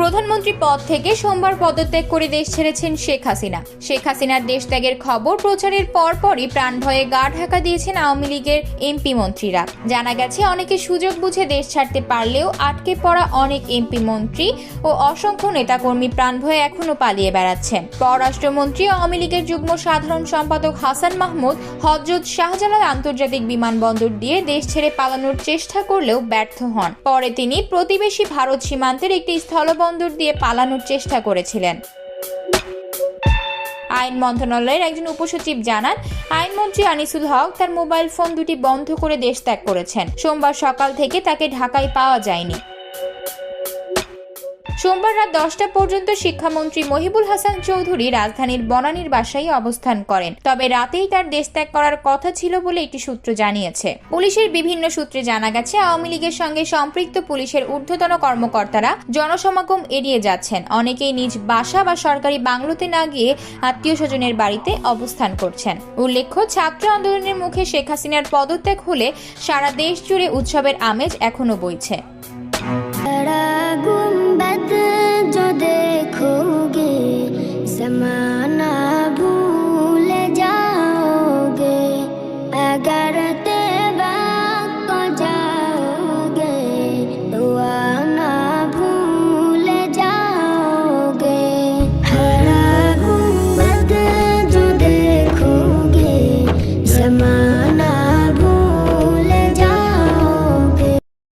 প্রধানমন্ত্রী পদ থেকে সোমবার পদত্যাগ করে দেশ ছেড়েছেন শেখ হাসিনা। শেখ হাসিনার দেশ ত্যাগের খবর প্রচারের পরপরই প্রাণ ভয়ে গা ঢাকা দিয়েছেন আওয়ামী লীগের এমপি মন্ত্রীরা। জানা গেছে, অনেকে সুযোগ বুঝে দেশ ছাড়তে পারলেও আটকে পড়া অনেক এমপি মন্ত্রী ও অসংখ্য নেতাকর্মী প্রাণ ভয়ে এখনো পালিয়ে বেড়াচ্ছেন। পররাষ্ট্রমন্ত্রী আওয়ামী লীগের যুগ্ম সাধারণ সম্পাদক হাসান মাহমুদ হযরত শাহজালাল আন্তর্জাতিক বিমানবন্দর দিয়ে দেশ ছেড়ে পালানোর চেষ্টা করলেও ব্যর্থ হন। পরে তিনি প্রতিবেশী ভারত সীমান্তের একটি স্থলবন্দর দিয়ে পালানোর চেষ্টা করেছিলেন। আইন মন্ত্রণালয়ের একজন উপসচিব জানান, আইনমন্ত্রী আনিসুল হক তার মোবাইল ফোন দুটি বন্ধ করে দেশ ত্যাগ করেছেন। সোমবার সকাল থেকে তাকে ঢাকায় পাওয়া যায়নি। সোমবার রাত 10টা পর্যন্ত শিক্ষামন্ত্রী মহিবুল হাসান চৌধুরী রাজধানীর বনানীর বাসায় অবস্থান করেন। তবে রাতেই তার দেশ ত্যাগ করার কথা ছিল বলে একটি সূত্র জানিয়েছে। পুলিশের বিভিন্ন সূত্রে জানা গেছে, আওয়ামী লীগের সঙ্গে সম্পৃক্ত পুলিশের ঊর্ধ্বতন কর্মকর্তারা জনসমাগম এড়িয়ে যাচ্ছেন। অনেকেই নিজ বাসা বা সরকারি বাংলোতে না গিয়ে আত্মীয় স্বজনের বাড়িতে অবস্থান করছেন। উল্লেখ্য, ছাত্র আন্দোলনের মুখে শেখ হাসিনার পদত্যাগ হলে সারা দেশ জুড়ে উৎসবের আমেজ এখনো বইছে।